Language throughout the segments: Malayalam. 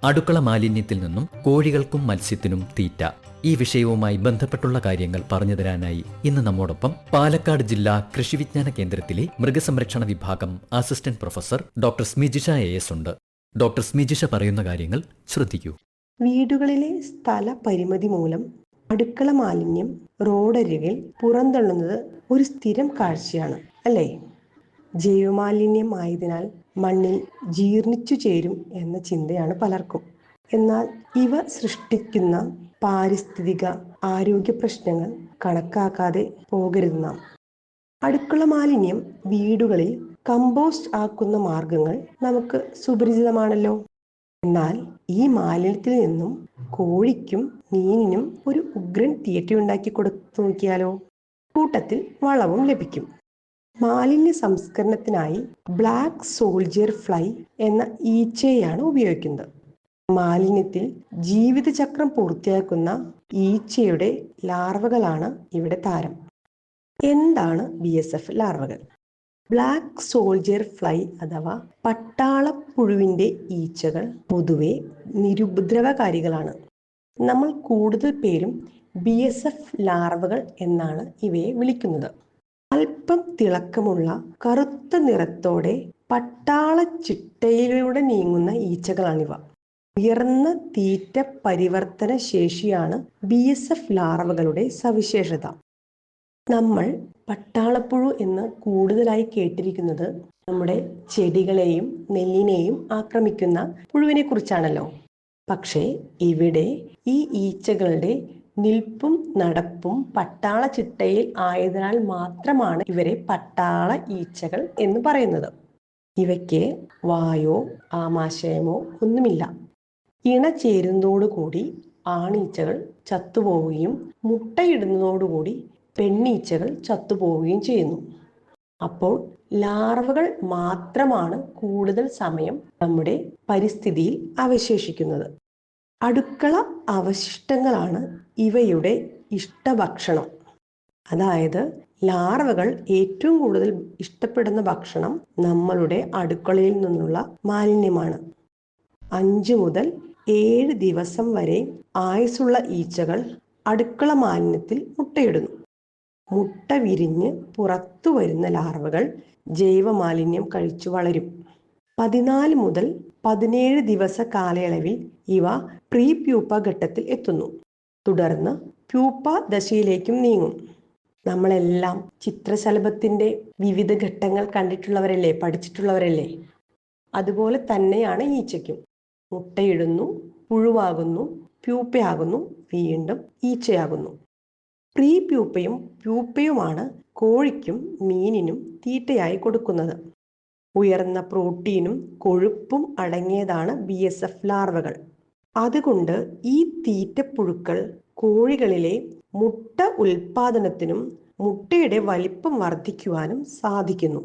അടുക്കള മാലിന്യത്തിൽ നിന്നും കോഴികൾക്കും മത്സ്യത്തിനും തീറ്റ. ഈ വിഷയവുമായി ബന്ധപ്പെട്ടുള്ള കാര്യങ്ങൾ പറഞ്ഞു തരാനായി ഇന്ന് നമ്മോടൊപ്പം പാലക്കാട് ജില്ലാ കൃഷി വിജ്ഞാന കേന്ദ്രത്തിലെ മൃഗസംരക്ഷണ വിഭാഗം അസിസ്റ്റന്റ് പ്രൊഫസർ ഡോക്ടർ സ്മിജിഷ AS ഉണ്ട്. ഡോക്ടർ സ്മിജിഷ പറയുന്ന കാര്യങ്ങൾ ശ്രദ്ധിക്കൂ. വീടുകളിലെ സ്ഥല പരിമിതി മൂലം അടുക്കള മാലിന്യം റോഡരികിൽ പുറന്തള്ളുന്നത് ഒരു സ്ഥിരം കാഴ്ചയാണ്, അല്ലേ? ജൈവമാലിന്യം ആയതിനാൽ മണ്ണിൽ ജീർണിച്ചു ചേരും എന്ന ചിന്തയാണ് പലർക്കും. എന്നാൽ ഇവ സൃഷ്ടിക്കുന്ന പാരിസ്ഥിതിക ആരോഗ്യ പ്രശ്നങ്ങൾ കണക്കാക്കാതെ പോകരുത് നാം. അടുക്കള മാലിന്യം വീടുകളിൽ കമ്പോസ്റ്റ് ആക്കുന്ന മാർഗങ്ങൾ നമുക്ക് സുപരിചിതമാണല്ലോ. എന്നാൽ ഈ മാലിന്യത്തിൽ നിന്നും കോഴിക്കും മീനിനും ഒരു ഉഗ്രൻ തീറ്റ ഉണ്ടാക്കി കൊടുത്തു നോക്കിയാലോ? കൂട്ടത്തിൽ വളവും ലഭിക്കും. മാലിന്യ സംസ്കരണത്തിനായി ബ്ലാക്ക് സോൾജിയർ ഫ്ലൈ എന്ന ഈച്ചയാണ് ഉപയോഗിക്കുന്നത്. മാലിന്യത്തിൽ ജീവിതചക്രം പൂർത്തിയാക്കുന്ന ഈച്ചയുടെ ലാർവകളാണ് ഇവിടെ താരം. എന്താണ് BSF ലാർവകൾ? ബ്ലാക്ക് സോൾജിയർ ഫ്ലൈ അഥവാ പട്ടാളപ്പുഴുവിൻ്റെ ഈച്ചകൾ പൊതുവെ നിരുപദ്രവകാരികളാണ്. നമ്മൾ കൂടുതൽ പേരും BSF ലാർവകൾ എന്നാണ് ഇവയെ വിളിക്കുന്നത്. അല്പം തിളക്കമുള്ള കറുത്ത നിറത്തോടെ പട്ടാള ചിട്ടയിലൂടെ നീങ്ങുന്ന ഈച്ചകളാണിവ. ഉയർന്ന തീറ്റ പരിവർത്തന ശേഷിയാണ് BSF ലാർവകളുടെ സവിശേഷത. നമ്മൾ പട്ടാളപ്പുഴു എന്ന് കൂടുതലായി കേട്ടിരിക്കുന്നത് നമ്മുടെ ചെടികളെയും നെല്ലിനെയും ആക്രമിക്കുന്ന പുഴുവിനെ കുറിച്ചാണല്ലോ. പക്ഷേ ഇവിടെ ഈ ഈച്ചകളുടെ നിൽപ്പും നടപ്പും പട്ടാള ചിട്ടയിൽ ആയതിനാൽ മാത്രമാണ് ഇവരെ പട്ടാള ഈച്ചകൾ എന്ന് പറയുന്നത്. ഇവയ്ക്ക് വായോ ആമാശയമോ ഒന്നുമില്ല. ഇണ ചേരുന്നതോടുകൂടി ആണീച്ചകൾ ചത്തുപോവുകയും മുട്ടയിടുന്നതോടുകൂടി പെണ്ണീച്ചകൾ ചത്തുപോവുകയും ചെയ്യുന്നു. അപ്പോൾ ലാർവകൾ മാത്രമാണ് കൂടുതൽ സമയം നമ്മുടെ പരിസ്ഥിതിയിൽ അവശേഷിക്കുന്നത്. അടുക്കള അവശിഷ്ടങ്ങളാണ് ഇവയുടെ ഇഷ്ടഭക്ഷണം. അതായത് ലാർവകൾ ഏറ്റവും കൂടുതൽ ഇഷ്ടപ്പെടുന്ന ഭക്ഷണം നമ്മളുടെ അടുക്കളയിൽ നിന്നുള്ള മാലിന്യമാണ്. 5 മുതൽ 7 ദിവസം വരെ ആയുസ്സുള്ള ഈച്ചകൾ അടുക്കള മാലിന്യത്തിൽ മുട്ടയിടുന്നു. മുട്ട വിരിഞ്ഞ് പുറത്തു വരുന്ന ലാർവകൾ ജൈവമാലിന്യം കഴിച്ചു വളരും. 14 മുതൽ 17 ദിവസ കാലയളവിൽ ഇവ പ്രീ പ്യൂപ്പ ഘട്ടത്തിൽ എത്തുന്നു. തുടർന്ന് പ്യൂപ്പ ദശയിലേക്കും നീങ്ങും. നമ്മളെല്ലാം ചിത്രശലഭത്തിന്റെ വിവിധ ഘട്ടങ്ങൾ കണ്ടിട്ടുള്ളവരല്ലേ, പഠിച്ചിട്ടുള്ളവരല്ലേ? അതുപോലെ തന്നെയാണ് ഈച്ചയ്ക്കും. മുട്ടയിടുന്നു, പുഴുവാകുന്നു, പ്യൂപ്പയാകുന്നു, വീണ്ടും ഈച്ചയാകുന്നു. പ്രീ പ്യൂപ്പയും പ്യൂപ്പയുമാണ് കോഴിക്കും മീനിനും തീറ്റയായി കൊടുക്കുന്നത്. ഉയർന്ന പ്രോട്ടീനും കൊഴുപ്പും അടങ്ങിയതാണ് BSF ലാർവകൾ. അതുകൊണ്ട് ഈ തീറ്റപ്പുഴുക്കൾ കോഴികളിലെ മുട്ട ഉൽപാദനത്തിനും മുട്ടയുടെ വലിപ്പം വർദ്ധിക്കുവാനും സാധിക്കുന്നു.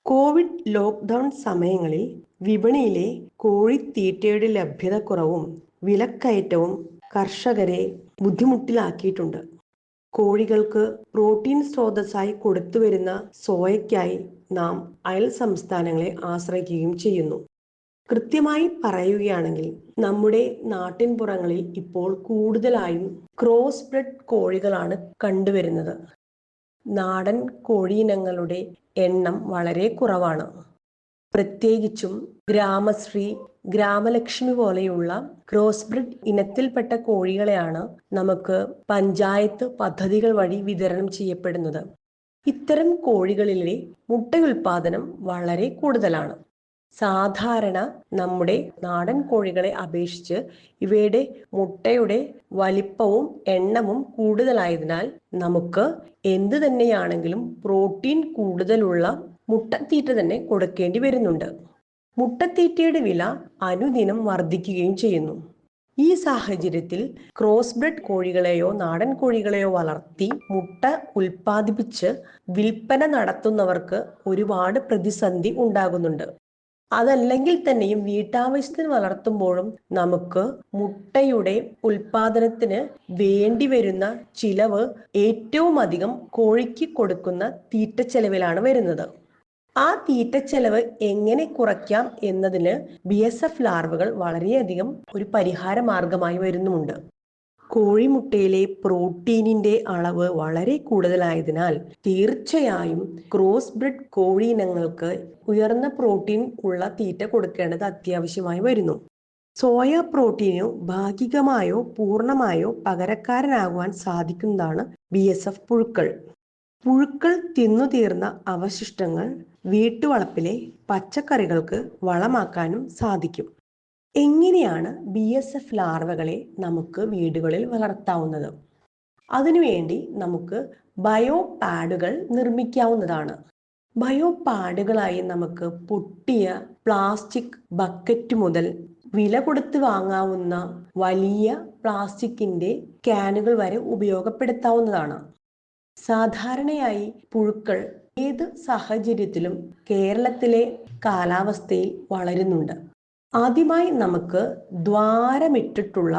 കോവിഡ് ലോക്ക്ഡൗൺ സമയങ്ങളിൽ വിപണിയിലെ കോഴിത്തീറ്റയുടെ ലഭ്യതക്കുറവും വിലക്കയറ്റവും കർഷകരെ ബുദ്ധിമുട്ടിലാക്കിയിട്ടുണ്ട്. കോഴികൾക്ക് പ്രോട്ടീൻ സ്രോതസ്സായി കൊടുത്തുവരുന്ന സോയയ്ക്കായി നാം അയൽ സംസ്ഥാനങ്ങളെ ആശ്രയിക്കുകയും ചെയ്യുന്നു. കൃത്യമായി പറയുകയാണെങ്കിൽ നമ്മുടെ നാട്ടിൻപുറങ്ങളിൽ ഇപ്പോൾ കൂടുതലായും ക്രോസ് ബ്രെഡ് കോഴികളാണ് കണ്ടുവരുന്നത്. നാടൻ കോഴിയിനങ്ങളുടെ എണ്ണം വളരെ കുറവാണ്. പ്രത്യേകിച്ചും ഗ്രാമശ്രീ, ഗ്രാമലക്ഷ്മി പോലെയുള്ള ക്രോസ് ബ്രിഡ് ഇനത്തിൽപ്പെട്ട കോഴികളെയാണ് നമുക്ക് പഞ്ചായത്ത് പദ്ധതികൾ വഴി വിതരണം ചെയ്യപ്പെടുന്നത്. ഇത്തരം കോഴികളിലെ മുട്ടയുൽപാദനം വളരെ കൂടുതലാണ്. സാധാരണ നമ്മുടെ നാടൻ കോഴികളെ അപേക്ഷിച്ച് ഇവയുടെ മുട്ടയുടെ വലിപ്പവും എണ്ണവും കൂടുതലായതിനാൽ നമുക്ക് എന്ത് തന്നെയാണെങ്കിലും പ്രോട്ടീൻ കൂടുതലുള്ള മുട്ടത്തീറ്റ തന്നെ കൊടുക്കേണ്ടി വരുന്നുണ്ട്. മുട്ടത്തീറ്റയുടെ വില അനുദിനം വർദ്ധിക്കുകയും ചെയ്യുന്നു. ഈ സാഹചര്യത്തിൽ ക്രോസ് ബ്രെഡ് കോഴികളെയോ നാടൻ കോഴികളെയോ വളർത്തി മുട്ട ഉൽപ്പാദിപ്പിച്ച് വിൽപ്പന നടത്തുന്നവർക്ക് ഒരുപാട് പ്രതിസന്ധി ഉണ്ടാകുന്നുണ്ട്. അതല്ലെങ്കിൽ തന്നെയും വീട്ടാവശ്യത്തിന് വളർത്തുമ്പോഴും നമുക്ക് മുട്ടയുടെ ഉൽപാദനത്തിന് വേണ്ടി വരുന്ന ചിലവ് ഏറ്റവും അധികം കോഴിക്ക് കൊടുക്കുന്ന തീറ്റ ചെലവിലാണ് വരുന്നത്. ആ തീറ്റച്ചെലവ് എങ്ങനെ കുറയ്ക്കാം എന്നതിന് BSF ലാർവകൾ വളരെയധികം ഒരു പരിഹാര മാർഗമായി വരുന്നുമുണ്ട്. കോഴിമുട്ടയിലെ പ്രോട്ടീനിന്റെ അളവ് വളരെ കൂടുതലായതിനാൽ തീർച്ചയായും ക്രോസ് ബ്രിഡ് കോഴി ഇനങ്ങൾക്ക് ഉയർന്ന പ്രോട്ടീൻ ഉള്ള തീറ്റ കൊടുക്കേണ്ടത് അത്യാവശ്യമായി വരുന്നു. സോയ പ്രോട്ടീനോ ഭാഗികമായോ പൂർണ്ണമായോ പകരക്കാരനാകുവാൻ സാധിക്കുന്നതാണ് BSF പുഴുക്കൾ. പുഴുക്കൾ തിന്നുതീർന്ന അവശിഷ്ടങ്ങൾ വീട്ടുവളപ്പിലെ പച്ചക്കറികൾക്ക് വളമാക്കാനും സാധിക്കും. എങ്ങനെയാണ് BSF ലാർവകളെ നമുക്ക് വീടുകളിൽ വളർത്താവുന്നത്? അതിനുവേണ്ടി നമുക്ക് ബയോ പാഡുകൾ നിർമ്മിക്കാവുന്നതാണ്. ബയോ പാഡുകളായി നമുക്ക് പൊട്ടിയ പ്ലാസ്റ്റിക് ബക്കറ്റ് മുതൽ വില കൊടുത്ത് വാങ്ങാവുന്ന വലിയ പ്ലാസ്റ്റിക്കിന്റെ ക്യാനുകൾ വരെ ഉപയോഗപ്പെടുത്താവുന്നതാണ്. സാധാരണയായി പുഴുക്കൾ ഏത് സാഹചര്യത്തിലും കേരളത്തിലെ കാലാവസ്ഥയിൽ വളരുന്നുണ്ട്. ആദ്യമായി നമുക്ക് ദ്വാരമിട്ടിട്ടുള്ള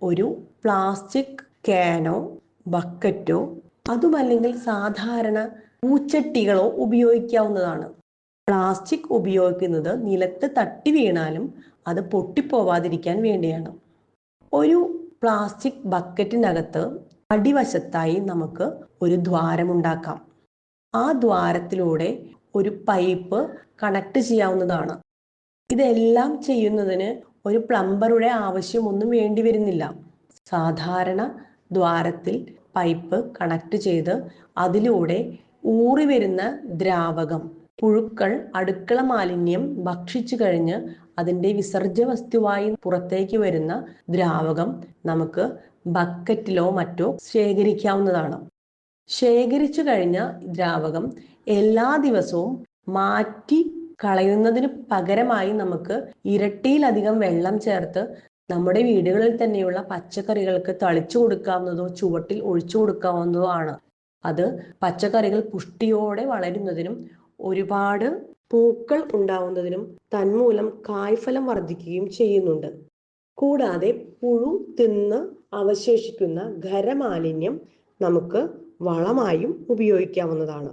ഒരു പ്ലാസ്റ്റിക് ക്യാനോ ബക്കറ്റോ അതുമല്ലെങ്കിൽ സാധാരണ പൂച്ചട്ടികളോ ഉപയോഗിക്കാവുന്നതാണ്. പ്ലാസ്റ്റിക് ഉപയോഗിക്കുന്നത് നിലത്ത് തട്ടി വീണാലും അത് പൊട്ടിപ്പോവാതിരിക്കാൻ വേണ്ടിയാണ്. ഒരു പ്ലാസ്റ്റിക് ബക്കറ്റിനകത്ത് അടിവശത്തായി നമുക്ക് ഒരു ദ്വാരമുണ്ടാക്കാം. ആ ദ്വാരത്തിലൂടെ ഒരു പൈപ്പ് കണക്ട് ചെയ്യാവുന്നതാണ്. ഇതെല്ലാം ചെയ്യുന്നതിന് ഒരു പ്ലംബറുടെ ആവശ്യമൊന്നും വേണ്ടി വരുന്നില്ല. സാധാരണ ദ്വാരത്തിൽ പൈപ്പ് കണക്ട് ചെയ്ത് അതിലൂടെ ഊറി വരുന്ന ദ്രാവകം, പുഴുക്കൾ അടുക്കള മാലിന്യം ഭക്ഷിച്ചു കഴിഞ്ഞ് അതിൻ്റെ വിസർജ്യ വസ്തുവായി പുറത്തേക്ക് വരുന്ന ദ്രാവകം നമുക്ക് ബക്കറ്റിലോ മറ്റോ ശേഖരിക്കാവുന്നതാണ്. ശേഖരിച്ചു കഴിഞ്ഞ ദ്രാവകം എല്ലാ ദിവസവും മാറ്റി കളയുന്നതിന് പകരമായി നമുക്ക് ഇരട്ടിയിലധികം വെള്ളം ചേർത്ത് നമ്മുടെ വീടുകളിൽ തന്നെയുള്ള പച്ചക്കറികൾക്ക് തളിച്ചു കൊടുക്കാവുന്നതോ ചുവട്ടിൽ ഒഴിച്ചു കൊടുക്കാവുന്നതോ ആണ്. അത് പച്ചക്കറികൾ പുഷ്ടിയോടെ വളരുന്നതിനും ഒരുപാട് പൂക്കൾ ഉണ്ടാവുന്നതിനും തന്മൂലം കായ്ഫലം വർദ്ധിക്കുകയും ചെയ്യുന്നുണ്ട്. കൂടാതെ പുഴു തിന്ന് അവശേഷിക്കുന്ന ഖരമാലിന്യം നമുക്ക് വളമായും ഉപയോഗിക്കാവുന്നതാണ്.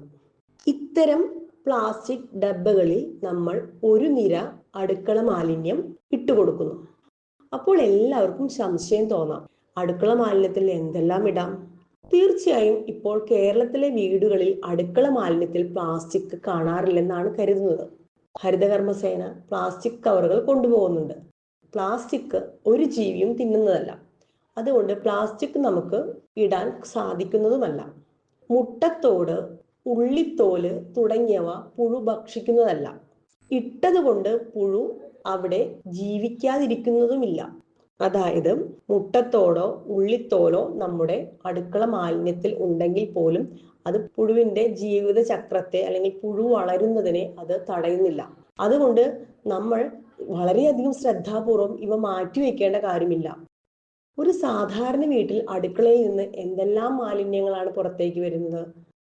ഇത്തരം പ്ലാസ്റ്റിക് ഡബ്ബകളിൽ നമ്മൾ ഒരു നിര അടുക്കള മാലിന്യം ഇട്ടുകൊടുക്കുന്നു. അപ്പോൾ എല്ലാവർക്കും സംശയം തോന്നാം, അടുക്കള മാലിന്യത്തിൽ എന്തെല്ലാം ഇടാം? തീർച്ചയായും ഇപ്പോൾ കേരളത്തിലെ വീടുകളിൽ അടുക്കള മാലിന്യത്തിൽ പ്ലാസ്റ്റിക് കാണാറില്ലെന്നാണ് കരുതുന്നത്. ഹരിതകർമ്മസേന പ്ലാസ്റ്റിക് കവറുകൾ കൊണ്ടുപോകുന്നുണ്ട്. പ്ലാസ്റ്റിക് ഒരു ജീവിയും തിന്നുന്നതല്ല. അതുകൊണ്ട് പ്ലാസ്റ്റിക് നമുക്ക് ഇടാൻ സാധിക്കുന്നതുമല്ല. മുട്ടത്തോട്, ഉള്ളിത്തോല് തുടങ്ങിയവ പുഴു ഭക്ഷിക്കുന്നതല്ല. ഇട്ടതുകൊണ്ട് പുഴു അവിടെ ജീവിക്കാതിരിക്കുന്നതുമില്ല. അതായത് മുട്ടത്തോടോ ഉള്ളിത്തോലോ നമ്മുടെ അടുക്കള മാലിന്യത്തിൽ ഉണ്ടെങ്കിൽ പോലും അത് പുഴുവിന്റെ ജീവിത ചക്രത്തെ അല്ലെങ്കിൽ പുഴു വളരുന്നതിനെ അത് തടയുന്നില്ല. അതുകൊണ്ട് നമ്മൾ വളരെയധികം ശ്രദ്ധാപൂർവം ഇവ മാറ്റിവെക്കേണ്ട കാര്യമില്ല. ഒരു സാധാരണ വീട്ടിൽ അടുക്കളയിൽ നിന്ന് എന്തെല്ലാം മാലിന്യങ്ങളാണ് പുറത്തേക്ക് വരുന്നത്?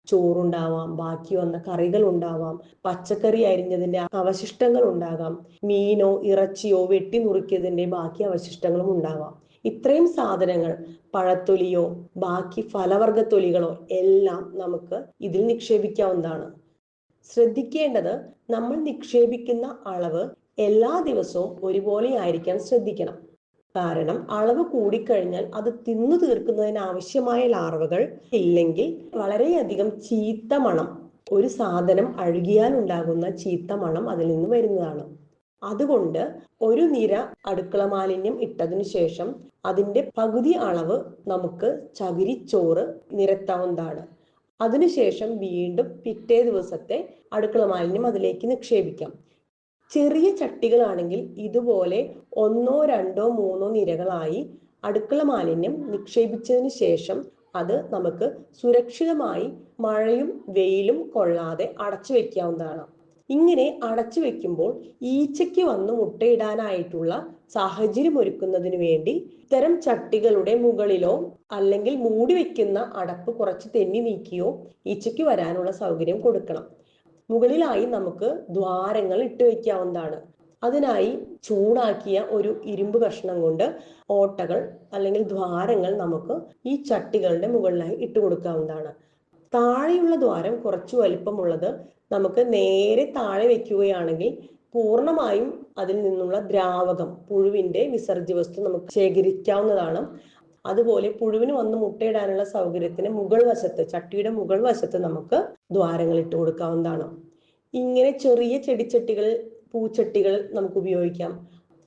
ചോറുണ്ടാവാം, ബാക്കി വന്ന കറികൾ ഉണ്ടാവാം, പച്ചക്കറി അരിഞ്ഞതിന്റെ അവശിഷ്ടങ്ങൾ ഉണ്ടാകാം, മീനോ ഇറച്ചിയോ വെട്ടി നുറുക്കിയതിന്റെ ബാക്കി അവശിഷ്ടങ്ങളും ഉണ്ടാവാം. ഇത്രയും സാധനങ്ങൾ, പഴത്തൊലിയോ ബാക്കി ഫലവർഗത്തൊലികളോ എല്ലാം നമുക്ക് ഇതിൽ നിക്ഷേപിക്കാവുന്നതാണ്. ശ്രദ്ധിക്കേണ്ടത്, നമ്മൾ നിക്ഷേപിക്കുന്ന അളവ് എല്ലാ ദിവസവും ഒരുപോലെ ആയിരിക്കാൻ ശ്രദ്ധിക്കണം. കാരണം അളവ് കൂടിക്കഴിഞ്ഞാൽ അത് തിന്നു തീർക്കുന്നതിന് ആവശ്യമായ ലാർവകൾ ഇല്ലെങ്കിൽ വളരെയധികം ചീത്ത മണം, ഒരു സാധനം അഴുകിയാൽ ഉണ്ടാകുന്ന ചീത്ത മണം അതിൽ നിന്ന് വരുന്നതാണ്. അതുകൊണ്ട് ഒരു നിര അടുക്കള മാലിന്യം ഇട്ടതിനു ശേഷം അതിന്റെ പകുതി അളവ് നമുക്ക് ചകിരിച്ചോറ് നിരത്താവുന്നതാണ്. അതിനുശേഷം വീണ്ടും പിറ്റേ ദിവസത്തെ അടുക്കള മാലിന്യം അതിലേക്ക് നിക്ഷേപിക്കാം. ചെറിയ ചട്ടികളാണെങ്കിൽ ഇതുപോലെ 1, 2, 3 നിരകളായി അടുക്കള മാലിന്യം നിക്ഷേപിച്ചതിന് ശേഷം അത് നമുക്ക് സുരക്ഷിതമായി മഴയും വെയിലും കൊള്ളാതെ അടച്ചു വെക്കാവുന്നതാണ്. ഇങ്ങനെ അടച്ചു വെക്കുമ്പോൾ ഈച്ചയ്ക്ക് വന്ന് മുട്ടയിടാനായിട്ടുള്ള സാഹചര്യം ഒരുക്കുന്നതിന് വേണ്ടി ഇത്തരം ചട്ടികളുടെ മുകളിലോ അല്ലെങ്കിൽ മൂടി വെക്കുന്ന അടപ്പ് കുറച്ച് തെന്നി നീക്കിയോ ഈച്ചയ്ക്ക് വരാനുള്ള സൗകര്യം കൊടുക്കണം. മുകളിലായി നമുക്ക് ദ്വാരങ്ങൾ ഇട്ട് വെക്കാവുന്നതാണ്. അതിനായി ചൂടാക്കിയ ഒരു ഇരുമ്പ് കഷ്ണം കൊണ്ട് ഓട്ടകൾ അല്ലെങ്കിൽ ദ്വാരങ്ങൾ നമുക്ക് ഈ ചട്ടികളുടെ മുകളിലായി ഇട്ട് കൊടുക്കാവുന്നതാണ്. താഴെയുള്ള ദ്വാരം കുറച്ച് വലിപ്പമുള്ളത് നമുക്ക് നേരെ താഴെ വെക്കുകയാണെങ്കിൽ പൂർണ്ണമായും അതിൽ നിന്നുള്ള ദ്രാവകം, പുഴുവിന്റെ വിസർജ്യ വസ്തു നമുക്ക് ശേഖരിക്കാവുന്നതാണ്. അതുപോലെ പുഴുവിന് വന്ന് മുട്ടയിടാനുള്ള സൗകര്യത്തിന് മുകൾ വശത്ത്, ചട്ടിയുടെ മുകൾ വശത്ത് നമുക്ക് ദ്വാരങ്ങൾ ഇട്ട് കൊടുക്കാവുന്നതാണ്. ഇങ്ങനെ ചെറിയ ചെടിച്ചട്ടികൾ, പൂച്ചട്ടികൾ നമുക്ക് ഉപയോഗിക്കാം.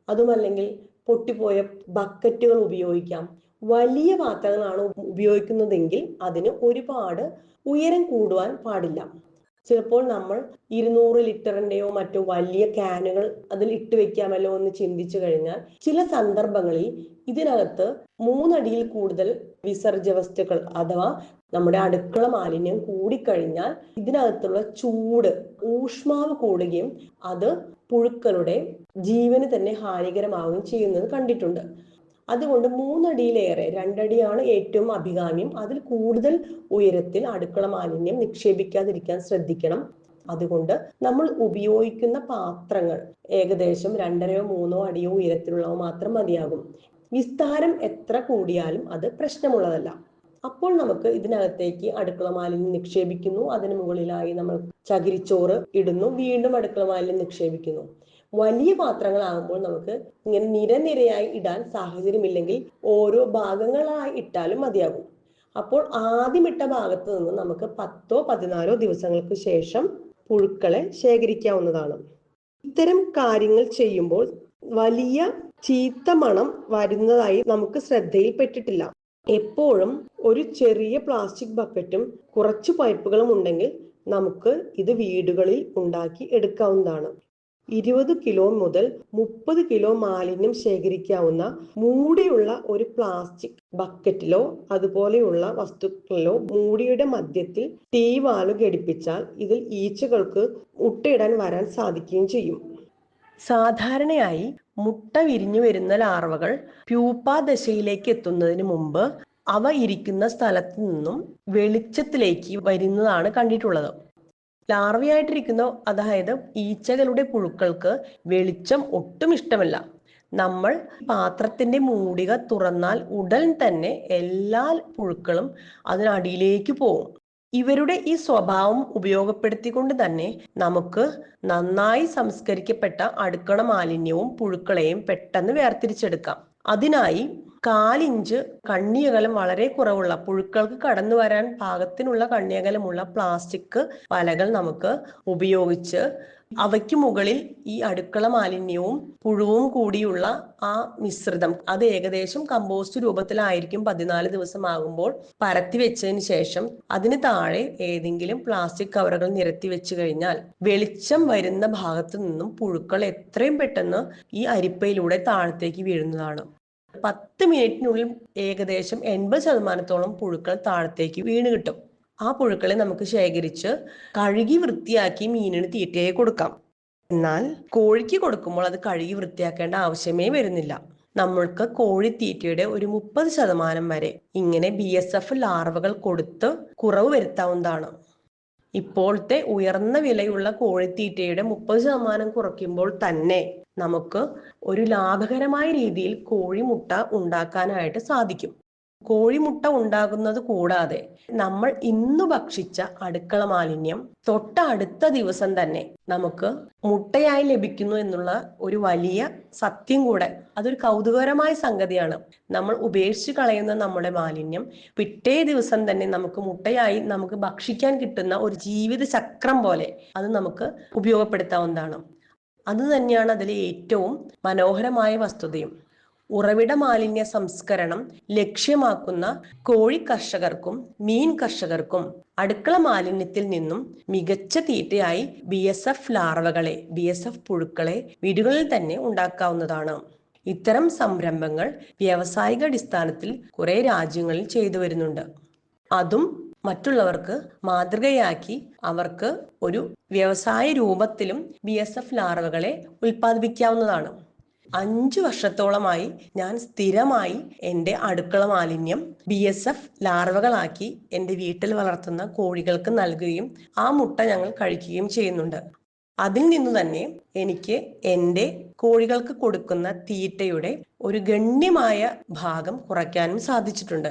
അതുമല്ലെങ്കിൽ പൊട്ടിപ്പോയ ബക്കറ്റുകൾ ഉപയോഗിക്കാം. വലിയ പാത്രങ്ങളാണ് ഉപയോഗിക്കുന്നതെങ്കിൽ അതിന് ഒരുപാട് ഉയരം കൂടുവാൻ പാടില്ല. ചിലപ്പോൾ നമ്മൾ 200 ലിറ്ററിന്റെയോ മറ്റോ വലിയ ക്യാനുകൾ അതിൽ ഇട്ട് വെക്കാമല്ലോ എന്ന് ചിന്തിച്ചു കഴിഞ്ഞാൽ ചില സന്ദർഭങ്ങളിൽ ഇതിനകത്ത് 3 അടിയിൽ കൂടുതൽ വിസർജ്യ വസ്തുക്കൾ അഥവാ നമ്മുടെ അടുക്കള മാലിന്യം കൂടിക്കഴിഞ്ഞാൽ ഇതിനകത്തുള്ള ചൂട്, ഊഷ്മാവ് കൂടുകയും അത് പുഴുക്കളുടെ ജീവന് തന്നെ ഹാനികരമാവുകയും ചെയ്യുന്നത് കണ്ടിട്ടുണ്ട്. അതുകൊണ്ട് 3 അടിയിലേറെ, 2 അടിയാണ് ഏറ്റവും അഭികാമ്യം. അതിൽ കൂടുതൽ ഉയരത്തിൽ അടുക്കള മാലിന്യം നിക്ഷേപിക്കാതിരിക്കാൻ ശ്രദ്ധിക്കണം. അതുകൊണ്ട് നമ്മൾ ഉപയോഗിക്കുന്ന പാത്രങ്ങൾ ഏകദേശം 2.5-3 അടിയോ ഉയരത്തിലുള്ളവ മാത്രം മതിയാകും. വിസ്താരം എത്ര കൂടിയാലും അത് പ്രശ്നമുള്ളതല്ല. അപ്പോൾ നമുക്ക് ഇതിനകത്തേക്ക് അടുക്കള മാലിന്യം നിക്ഷേപിക്കുന്നു, അതിന് മുകളിലായി നമ്മൾ ചകിരിച്ചോറ് ഇടുന്നു, വീണ്ടും അടുക്കള മാലിന്യം നിക്ഷേപിക്കുന്നു. വലിയ പാത്രങ്ങളാകുമ്പോൾ നമുക്ക് ഇങ്ങനെ നിരനിരയായി ഇടാൻ സാഹചര്യമില്ലെങ്കിൽ ഓരോ ഭാഗങ്ങളായി ഇട്ടാലും മതിയാകും. അപ്പോൾ ആദ്യം ഇട്ട ഭാഗത്ത് നിന്ന് നമുക്ക് 10-14 ദിവസങ്ങൾക്ക് ശേഷം പുഴുക്കളെ ശേഖരിക്കാവുന്നതാണ്. ഇത്തരം കാര്യങ്ങൾ ചെയ്യുമ്പോൾ വലിയ ചീത്ത മണം വരുന്നതായി നമുക്ക് ശ്രദ്ധയിൽപ്പെട്ടിട്ടില്ല. എപ്പോഴും ഒരു ചെറിയ പ്ലാസ്റ്റിക് ബക്കറ്റും കുറച്ച് പൈപ്പുകളും ഉണ്ടെങ്കിൽ നമുക്ക് ഇത് വീടുകളിൽ ഉണ്ടാക്കി എടുക്കാവുന്നതാണ്. 20 കിലോ മുതൽ 30 കിലോ മാലിന്യം ശേഖരിക്കാവുന്ന മൂടിയുള്ള ഒരു പ്ലാസ്റ്റിക് ബക്കറ്റിലോ അതുപോലെയുള്ള വസ്തുക്കളിലോ മൂടിയുടെ മധ്യത്തിൽ തീവാല് ഘടിപ്പിച്ചാൽ ഇതിൽ ഈച്ചകൾക്ക് മുട്ടയിടാൻ വരാൻ സാധിക്കുകയും ചെയ്യും. സാധാരണയായി മുട്ട വിരിഞ്ഞു വരുന്ന ലാർവകൾ പ്യൂപ്പ ദശയിലേക്ക് എത്തുന്നതിന് മുമ്പ് അവ ഇരിക്കുന്ന സ്ഥലത്ത് നിന്നും വെളിച്ചത്തിലേക്ക് വരുന്നതാണ് കണ്ടിട്ടുള്ളത്. ലാർവയായിട്ടിരിക്കുന്ന, അതായത് ഈച്ചകളുടെ പുഴുക്കൾക്ക് വെളിച്ചം ഒട്ടും ഇഷ്ടമല്ല. നമ്മൾ പാത്രത്തിന്റെ മൂടിക തുറന്നാൽ ഉടൻ തന്നെ എല്ലാ പുഴുക്കളും അതിനടിയിലേക്ക് പോകും. ഇവരുടെ ഈ സ്വഭാവം ഉപയോഗപ്പെടുത്തിക്കൊണ്ട് തന്നെ നമുക്ക് നന്നായി സംസ്കരിക്കപ്പെട്ട അടുക്കള മാലിന്യവും പുഴുക്കളെയും പെട്ടെന്ന് വേർതിരിച്ചെടുക്കാം. അതിനായി 1/4 ഇഞ്ച് കണ്ണിയകലം വളരെ കുറവുള്ള, പുഴുക്കൾക്ക് കടന്നു വരാൻ പാകത്തിനുള്ള കണ്ണിയകലമുള്ള പ്ലാസ്റ്റിക് വലകൾ നമുക്ക് ഉപയോഗിച്ച് അവയ്ക്ക് മുകളിൽ ഈ അടുക്കള മാലിന്യവും പുഴുവും കൂടിയുള്ള ആ മിശ്രിതം, അത് ഏകദേശം കമ്പോസ്റ്റ് രൂപത്തിലായിരിക്കും 14 ദിവസം ആകുമ്പോൾ പരത്തി വെച്ചതിന് ശേഷം അതിന് താഴെ ഏതെങ്കിലും പ്ലാസ്റ്റിക് കവറുകൾ നിരത്തി വെച്ച് കഴിഞ്ഞാൽ വെളിച്ചം വരുന്ന ഭാഗത്തു നിന്നും പുഴുക്കൾ എത്രയും പെട്ടെന്ന് ഈ അരിപ്പയിലൂടെ താഴത്തേക്ക് വീഴുന്നതാണ്. 10 മിനിറ്റിനുള്ളിൽ ഏകദേശം 80% പുഴുക്കൾ താഴത്തേക്ക് വീണ് കിട്ടും. ആ പുഴുക്കളെ നമുക്ക് ശേഖരിച്ച് കഴുകി വൃത്തിയാക്കി മീനിന് തീറ്റയായി കൊടുക്കാം. എന്നാൽ കോഴിക്ക് കൊടുക്കുമ്പോൾ അത് കഴുകി വൃത്തിയാക്കേണ്ട ആവശ്യമേ വരുന്നില്ല. നമ്മൾക്ക് കോഴിത്തീറ്റയുടെ ഒരു 30% വരെ ഇങ്ങനെ BSF ലാർവകൾ കൊടുത്ത് കുറവ് വരുത്താവുന്നതാണ്. ഇപ്പോഴത്തെ ഉയർന്ന വിലയുള്ള കോഴിത്തീറ്റയുടെ 30% കുറയ്ക്കുമ്പോൾ തന്നെ നമുക്ക് ഒരു ലാഭകരമായ രീതിയിൽ കോഴിമുട്ട ഉണ്ടാക്കാനായിട്ട് സാധിക്കും. കോഴിമുട്ട ഉണ്ടാകുന്നത് കൂടാതെ നമ്മൾ ഇന്ന് ഭക്ഷിച്ച അടുക്കള മാലിന്യം തൊട്ടടുത്ത ദിവസം തന്നെ നമുക്ക് മുട്ടയായി ലഭിക്കുന്നു എന്നുള്ള ഒരു വലിയ സത്യം കൂടെ, അതൊരു കൗതുകകരമായ സംഗതിയാണ്. നമ്മൾ ഉപേക്ഷിച്ച് കളയുന്ന നമ്മുടെ മാലിന്യം പിറ്റേ ദിവസം തന്നെ നമുക്ക് മുട്ടയായി നമുക്ക് ഭക്ഷിക്കാൻ കിട്ടുന്ന ഒരു ജീവിത ചക്രം പോലെ അത് നമുക്ക് ഉപയോഗപ്പെടുത്താവുന്നതാണ്. അത് തന്നെയാണ് അതിലെ ഏറ്റവും മനോഹരമായ വസ്തുതയും. ഉറവിട മാലിന്യ സംസ്കരണം ലക്ഷ്യമാക്കുന്ന കോഴി കർഷകർക്കും മീൻ കർഷകർക്കും അടുക്കള മാലിന്യത്തിൽ നിന്നും മികച്ച തീറ്റയായി BSF ലാർവകളെ, BSF പുഴുക്കളെ വീടുകളിൽ തന്നെ ഉണ്ടാക്കാവുന്നതാണ്. ഇത്തരം സംരംഭങ്ങൾ വ്യാവസായിക അടിസ്ഥാനത്തിൽ കുറെ രാജ്യങ്ങളിൽ ചെയ്തു വരുന്നുണ്ട്. അതും മറ്റുള്ളവർക്ക് മാതൃകയാക്കി അവർക്ക് ഒരു വ്യവസായ രൂപത്തിലും BSF ലാർവകളെ ഉൽപ്പാദിപ്പിക്കാവുന്നതാണ്. 5 വർഷത്തോളമായി ഞാൻ സ്ഥിരമായി എൻ്റെ അടുക്കള മാലിന്യം BSF ലാർവകളാക്കി എൻ്റെ വീട്ടിൽ വളർത്തുന്ന കോഴികൾക്ക് നൽകുകയും ആ മുട്ട ഞങ്ങൾ കഴിക്കുകയും ചെയ്യുന്നുണ്ട്. അതിൽ നിന്ന് തന്നെ എനിക്ക് എൻ്റെ കോഴികൾക്ക് കൊടുക്കുന്ന തീറ്റയുടെ ഒരു ഗണ്യമായ ഭാഗം കുറയ്ക്കാനും സാധിച്ചിട്ടുണ്ട്.